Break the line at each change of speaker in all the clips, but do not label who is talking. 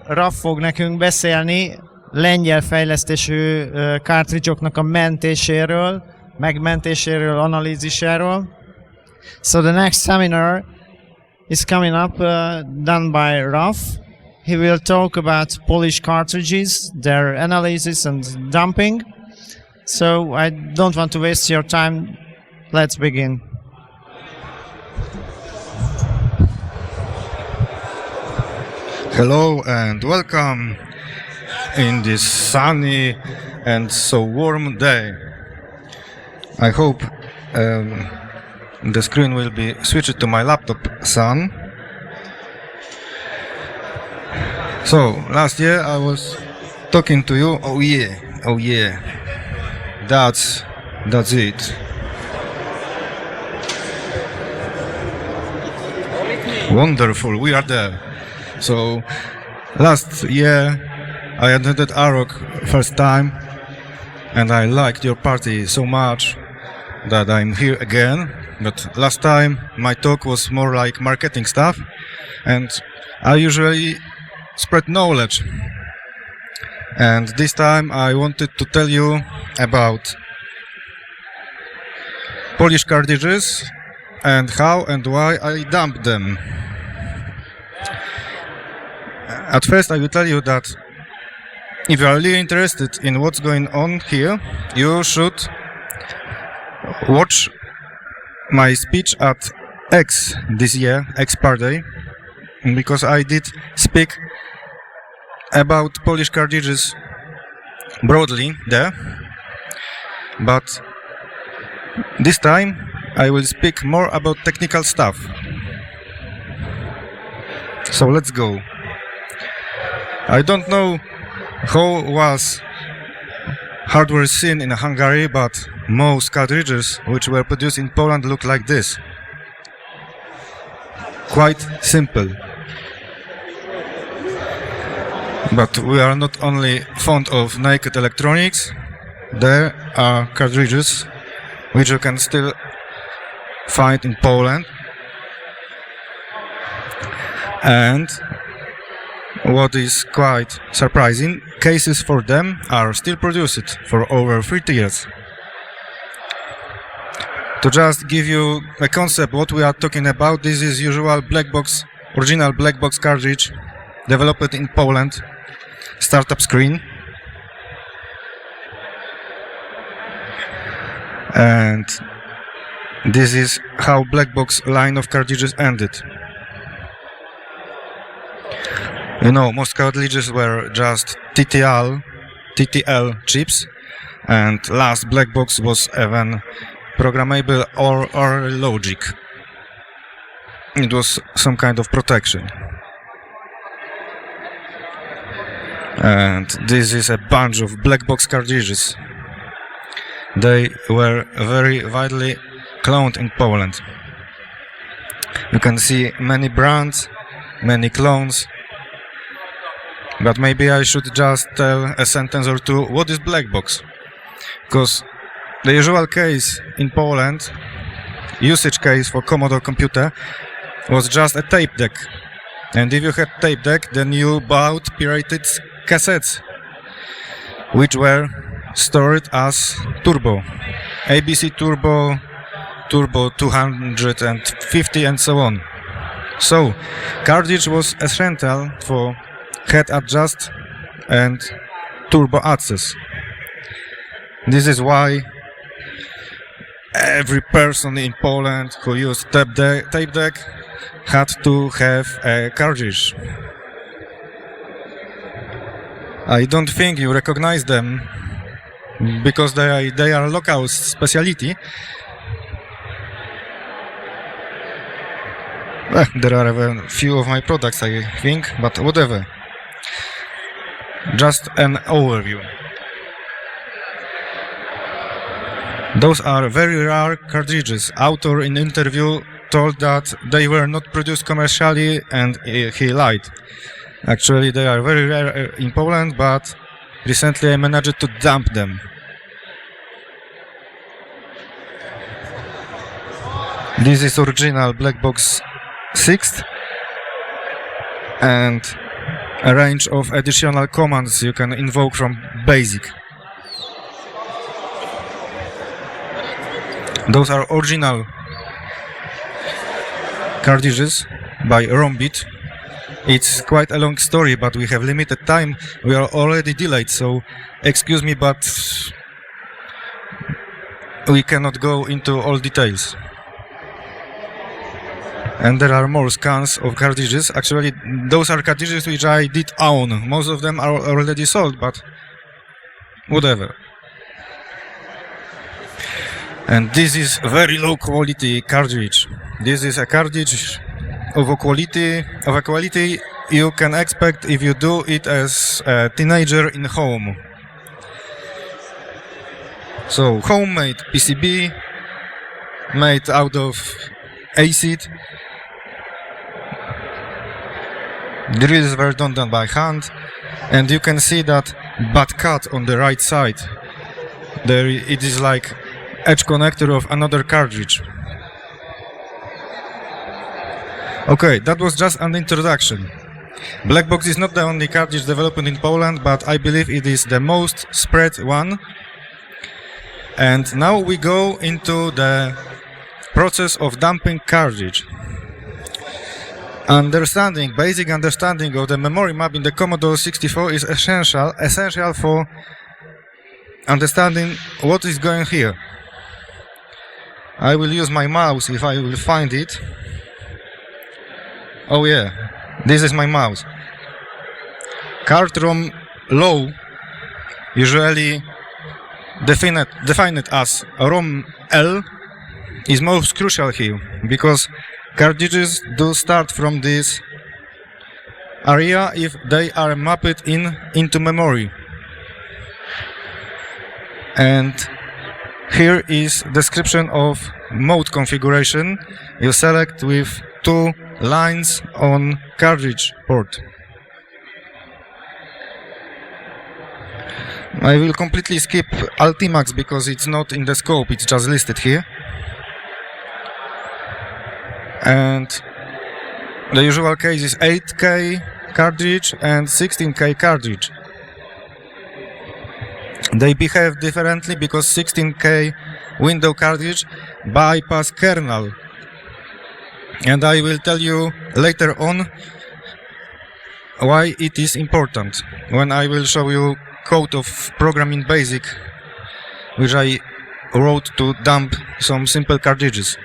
Raf fog nekünk beszélni lengyel fejlesztésű cartridge-oknak a mentéséről, megmentéséről, analíziséről. So the next seminar is coming up, done by Raf. He will talk about Polish cartridges, their analysis and dumping. So I don't want to waste your time. Let's begin.
Hello and welcome in this sunny and so warm day. I hope the screen will be switched to my laptop soon. So last year I was talking to you. Oh yeah, that's it. Wonderful, we are there. So last year I attended Arok first time and I liked your party so much that I'm here again. But last time my talk was more like marketing stuff and I usually spread knowledge. And this time I wanted to tell you about Polish cartridges and how and why I dumped them. At first I will tell you that if you are really interested in what's going on here, you should watch my speech at X this year, X Party, because I did speak about Polish cartridges broadly there, but this time I will speak more about technical stuff. So let's go. I don't know how was hardware scene in Hungary, but most cartridges which were produced in Poland look like this. Quite simple. But we are not only fond of naked electronics, there are cartridges which you can still find in Poland. And what is quite surprising, cases for them are still produced for over 30 years. To just give you a concept what we are talking about, this is usual black box, original black box cartridge developed in Poland, startup screen. And this is how black box line of cartridges ended. You know, most cartridges were just TTL chips, and last black box was even programmable or logic. It was some kind of protection. And this is a bunch of black box cartridges. They were very widely cloned in Poland. You can see many brands, many clones. But maybe I should just tell a sentence or two, what is black box? Because the usual case in Poland, usage case for Commodore computer, was just a tape deck. And if you had tape deck, then you bought pirated cassettes, which were stored as turbo. ABC turbo, turbo 250 and so on. So, cartridge was essential for head adjust and turbo access. This is why every person in Poland who used tape deck had to have a cartridge. I don't think you recognize them because they are local specialty. There are a few of my products, I think, but whatever. Just an overview. Those are very rare cartridges. Author in interview told that they were not produced commercially and he lied. Actually, they are very rare in Poland, but recently I managed to dump them. This is original Black Box 6th, and a range of additional commands you can invoke from BASIC. Those are original cartridges by Rombit. It's quite a long story, but we have limited time. We are already delayed, so excuse me, but we cannot go into all details. And there are more scans of cartridges. Actually, those are cartridges which I did own. Most of them are already sold, but whatever. And this is very low quality cartridge. This is a cartridge of a quality you can expect if you do it as a teenager in home. So homemade PCB made out of acid. Drills were done by hand, and you can see that butt cut on the right side. There it is like edge connector of another cartridge. Okay, that was just an introduction. Blackbox is not the only cartridge developed in Poland, but I believe it is the most spread one. And now we go into the process of dumping cartridge. Basic understanding of the memory map in the Commodore 64 is essential for understanding what is going here. I will use my mouse if I will find it. Oh yeah, this is my mouse. Card ROM low, usually defined as ROM L, is most crucial here, because cartridges do start from this area if they are mapped into memory. And here is description of mode configuration. You select with 2 lines on cartridge port. I will completely skip Altimax because it's not in the scope, it's just listed here. And the usual case is 8K cartridge and 16K cartridge. They behave differently because 16K window cartridge bypass kernel. And I will tell you later on why it is important when I will show you code of programming BASIC which I wrote to dump some simple cartridges.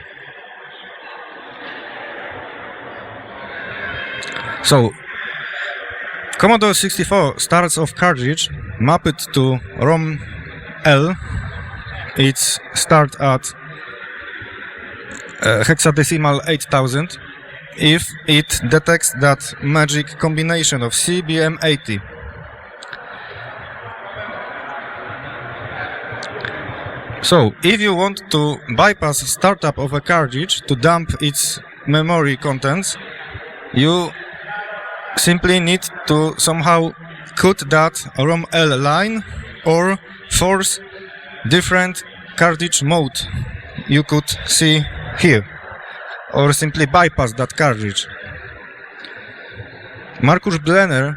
So, Commodore 64 starts off cartridge mapped to ROM L. It's start at hexadecimal 8000 if it detects that magic combination of CBM80. So, if you want to bypass startup of a cartridge to dump its memory contents, you simply need to somehow cut that ROM L line or force different cartridge mode you could see here, or simply bypass that cartridge. Markus Blenner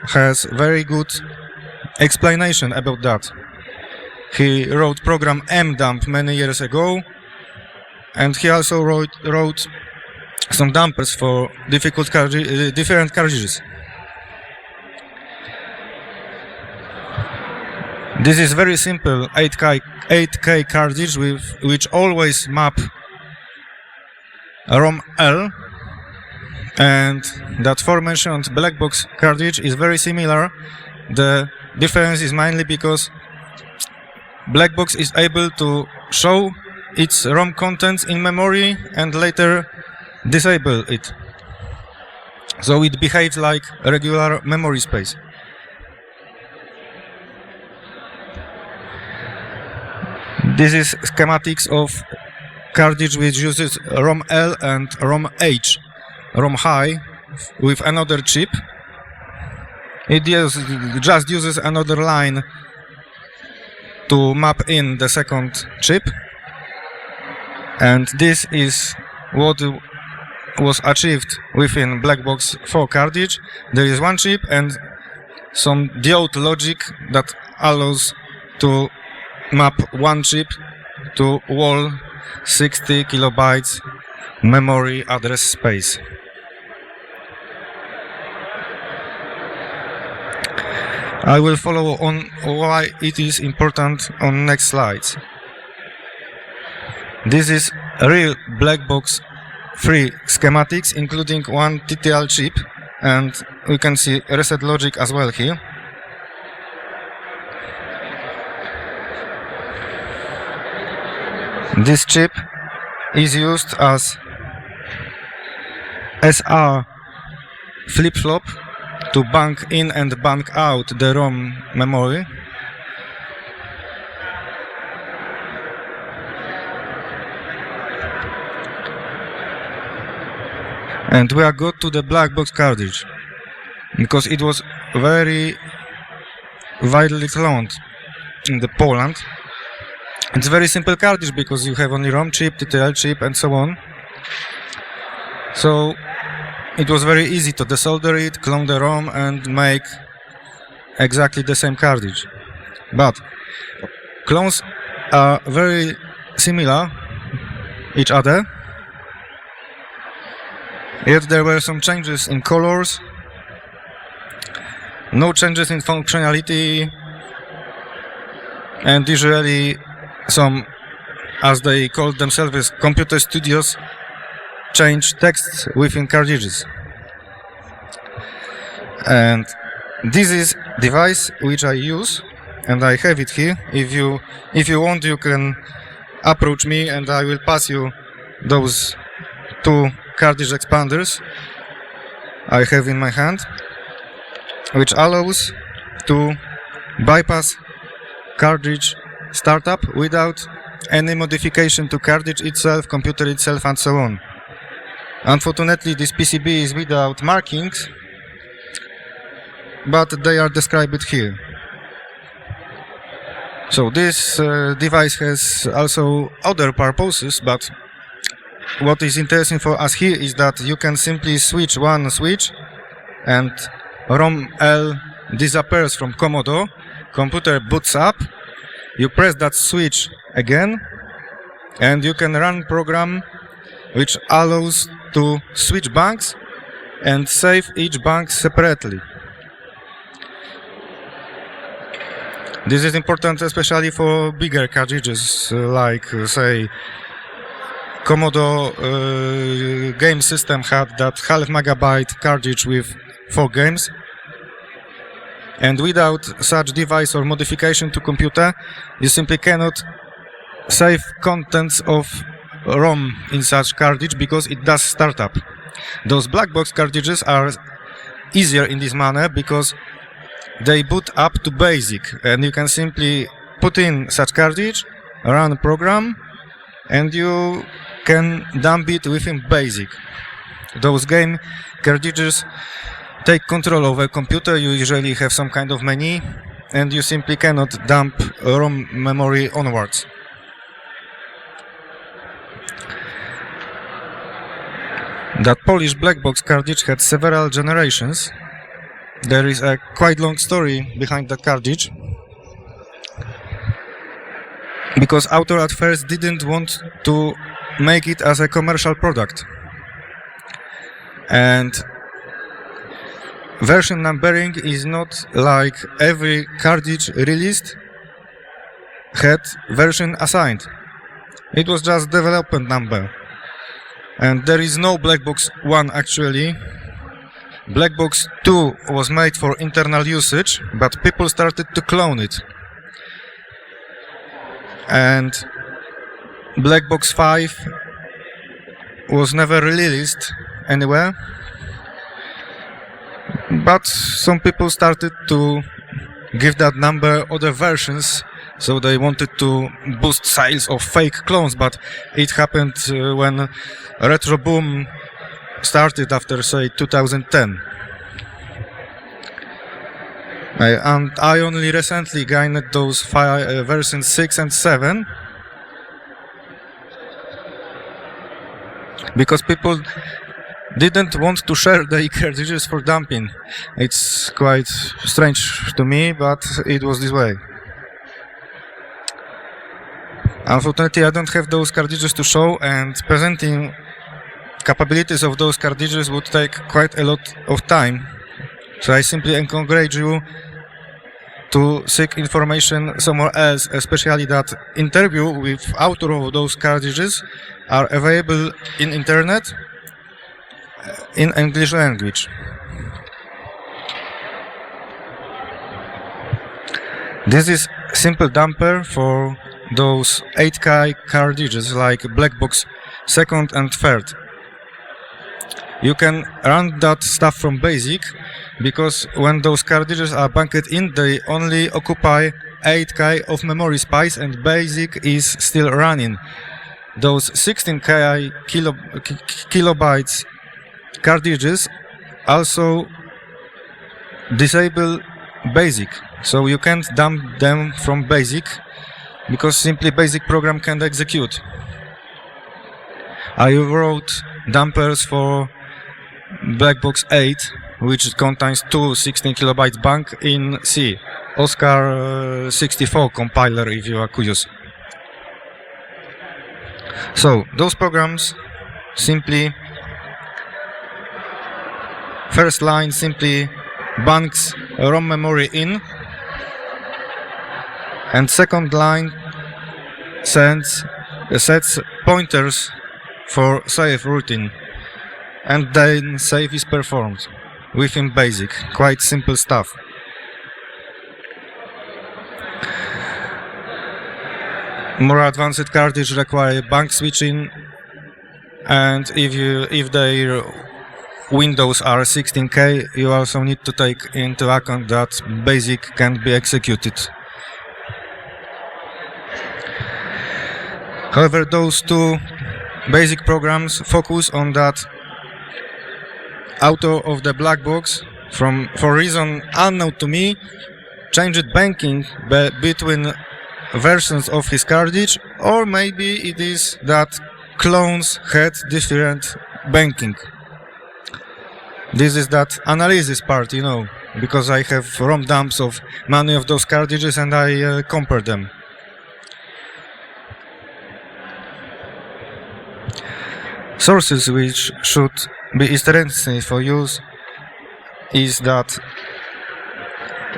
has very good explanation about that. He wrote program mdump many years ago, and he also wrote some dumpers for different cartridges. This is very simple 8K cartridge which always map ROM L, and that aforementioned black box cartridge is very similar. The difference is mainly because black box is able to show its ROM contents in memory and later disable it. So it behaves like a regular memory space. This is schematics of cartridge which uses ROM L and ROM H, ROM high, with another chip. It just uses another line to map in the second chip. And this is what was achieved within black box 4 cartridge. There is one chip and some diode logic that allows to map one chip to whole 60 kilobytes memory address space. I will follow on why it is important on next slides. This is real black box 3 schematics, including one TTL chip, and we can see reset logic as well here. This chip is used as SR flip-flop to bank in and bank out the ROM memory. And we are good to the black box cartridge, because it was very widely cloned in the Poland. It's a very simple cartridge because you have only ROM chip, TTL chip and so on. So it was very easy to desolder it, clone the ROM and make exactly the same cartridge. But clones are very similar each other. Yet there were some changes in colors, no changes in functionality, and usually some, as they called themselves, computer studios change texts within cartridges. And this is device which I use, and I have it here. If you want, you can approach me and I will pass you those two cartridge expanders I have in my hand, which allows to bypass cartridge startup without any modification to cartridge itself, computer itself and so on. Unfortunately, this PCB is without markings, but they are described here. So this device has also other purposes, but what is interesting for us here is that you can simply switch one switch and ROM-L disappears from Commodore, computer boots up, you press that switch again and you can run program which allows to switch banks and save each bank separately. This is important especially for bigger cartridges like say Commodore game system had that half megabyte cartridge with 4 games, and without such device or modification to computer you simply cannot save contents of ROM in such cartridge because it does startup. Those black box cartridges are easier in this manner because they boot up to BASIC and you can simply put in such cartridge, run a program and you can dump it within BASIC. Those game cartridges take control over computer, you usually have some kind of menu and you simply cannot dump ROM memory onwards. That Polish black box cartridge had several generations. There is a quite long story behind that cartridge, because author at first didn't want to make it as a commercial product, and version numbering is not like every cartridge released had version assigned. It was just development number, and there is no black box 1 actually. Black box 2 was made for internal usage, but people started to clone it. And black box 5 was never released anywhere, but some people started to give that number other versions, so they wanted to boost sales of fake clones, but it happened when retro boom started after say 2010. And I only recently gained those versions 6 and 7 because people didn't want to share the cartridges for dumping. It's quite strange to me, but it was this way. Unfortunately, I don't have those cartridges to show, and presenting capabilities of those cartridges would take quite a lot of time. So I simply encourage you to seek information somewhere else, especially that interview with author of those cartridges are available in internet in English language. This is simple dumper for those 8K cartridges like black box second and third. You can run that stuff from BASIC because when those cartridges are bunked in, they only occupy 8K of memory space and BASIC is still running. Those 16K kilobytes cartridges also disable BASIC, so you can't dump them from BASIC because simply BASIC program can't execute. I wrote dumpers for Blackbox 8, which contains two 16 kilobytes bank in C, Oscar 64 compiler if you are curious. So those programs simply, first line simply banks ROM memory in, and second line sets pointers for save routine, and then save is performed within BASIC. Quite simple stuff. More advanced cartridges require bank switching, and if their windows are 16K, you also need to take into account that BASIC can be executed. However, those two BASIC programs focus on that author of the black box, for reason unknown to me, changed banking between versions of his cartridge, or maybe it is that clones had different banking. This is that analysis part, you know, because I have ROM dumps of many of those cartridges and I compare them. Sources which should be interesting for use is that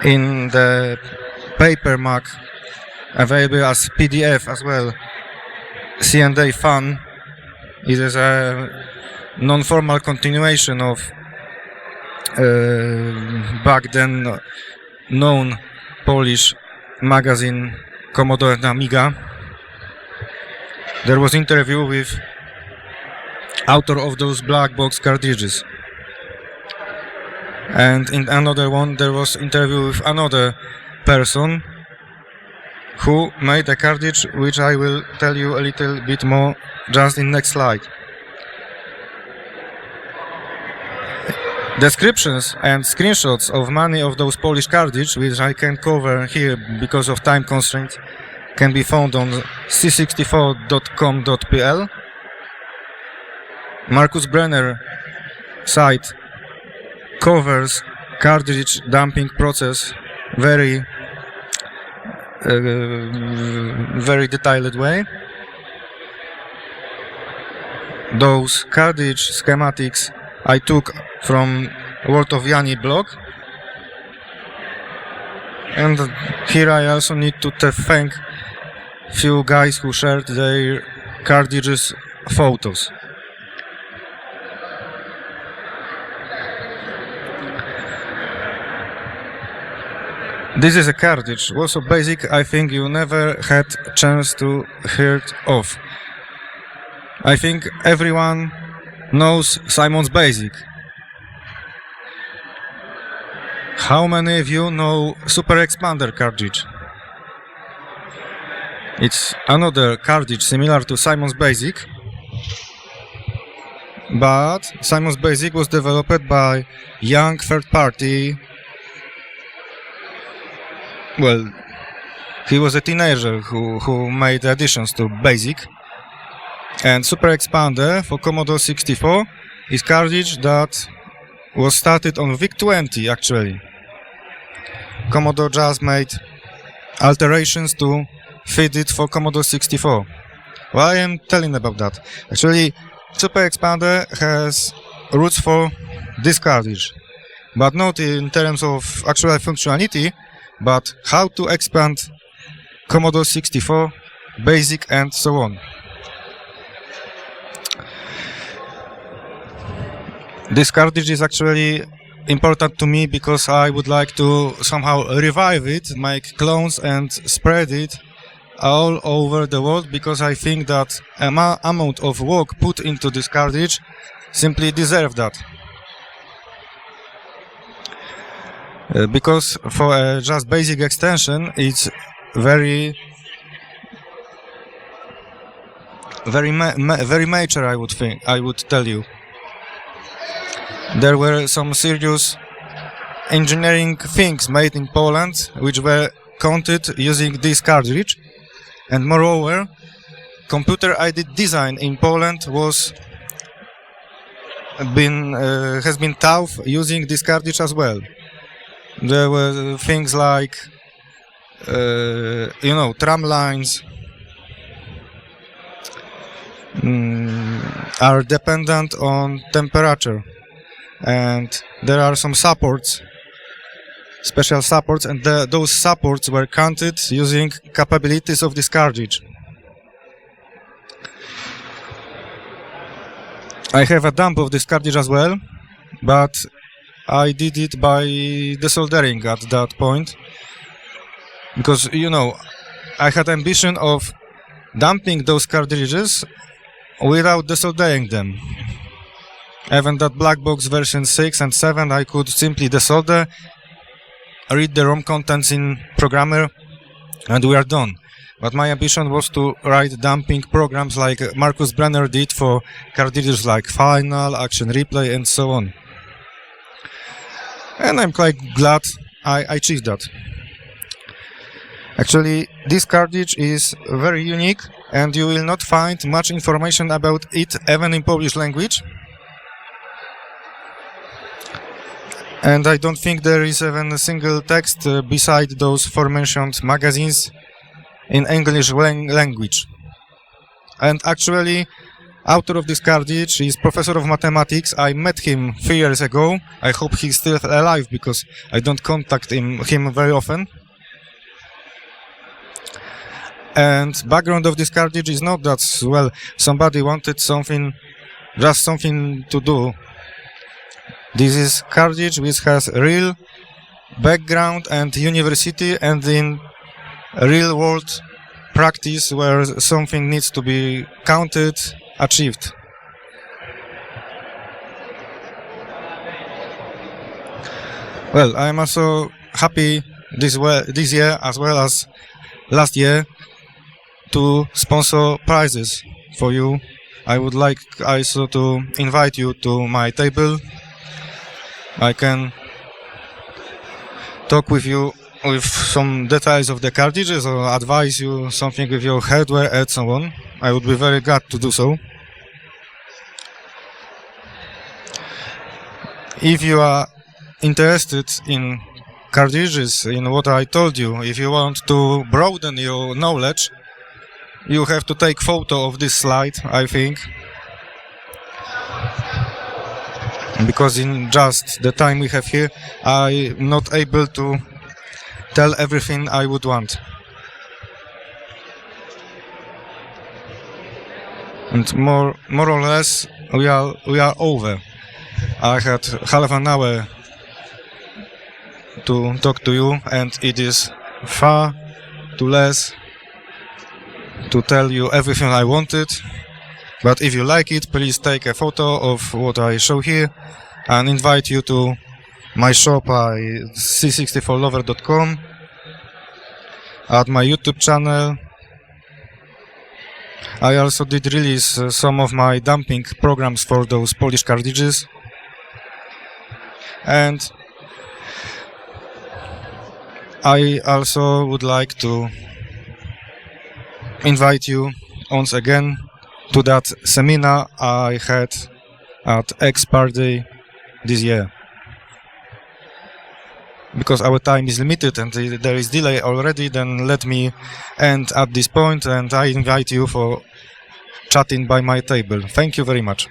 in the paper Mac, available as PDF as well, C&A Fun, it is a non-formal continuation of back then known Polish magazine Commodore and Amiga. There was interview with author of those black box cartridges, and in another one there was interview with another person who made a cartridge, which I will tell you a little bit more just in next slide. Descriptions and screenshots of many of those Polish cartridges, which I can't cover here because of time constraints, can be found on c64.com.pl. Markus Brenner site covers cartridge dumping process very detailed way. Those cartridge schematics I took from World of Yanni blog, and here I also need to thank few guys who shared their cartridges photos. This is a cartridge, also BASIC, I think you never had a chance to hear of. I think everyone knows Simon's BASIC. How many of you know Super Expander cartridge? It's another cartridge similar to Simon's BASIC, but Simon's BASIC was developed by young third party. Well, he was a teenager who made additions to BASIC, and Super Expander for Commodore 64 is cartridge that was started on VIC-20 actually. Commodore just made alterations to fit it for Commodore 64. Why I am telling about that? Actually, Super Expander has roots for this cartridge, but not in terms of actual functionality, but how to expand Commodore 64, BASIC and so on. This cartridge is actually important to me because I would like to somehow revive it, make clones and spread it all over the world, because I think that amount of work put into this cartridge simply deserve that. Because for just basic extension, it's very mature, I would tell you. There were some serious engineering things made in Poland which were counted using this cartridge, and moreover, computer-aided design in Poland has been taught using this cartridge as well. There were things like, tram lines are dependent on temperature, and there are some supports, special supports, and those supports were counted using capabilities of this cartridge. I have a dump of this cartridge as well, but I did it by desoldering at that point, because, I had ambition of dumping those cartridges without desoldering them. Even that black box version 6 and 7, I could simply desolder, read the ROM contents in programmer, and we are done. But my ambition was to write dumping programs like Marcus Brenner did for cartridges like Final, Action Replay, and so on. And I'm quite glad I achieved that. Actually, this cartridge is very unique, and you will not find much information about it even in Polish language. And I don't think there is even a single text beside those aforementioned magazines in English language. And actually, author of this cartridge is professor of mathematics. I met him 3 years ago. I hope he's still alive, because I don't contact him very often. And background of this cartridge is not that, well, somebody wanted something, just something to do. This is cartridge which has real background and university, and in real world practice where something needs to be counted, achieved. Well, I'm also happy this year as well as last year to sponsor prizes for you. I would like also to invite you to my table. I can talk with you with some details of the cartridges, or advise you something with your hardware and so on. I would be very glad to do so. If you are interested in cartridges, in what I told you, if you want to broaden your knowledge, you have to take photo of this slide, I think. Because in just the time we have here, I'm not able to tell everything I would want. And more or less, we are over. I had half an hour to talk to you, and it is far too less to tell you everything I wanted. But if you like it, please take a photo of what I show here, and invite you to my shop at c64lover.com, at my YouTube channel. I also did release some of my dumping programs for those Polish cartridges. And I also would like to invite you once again to that seminar I had at X Party this year. Because our time is limited and there is delay already, then let me end at this point and I invite you for chatting by my table. Thank you very much.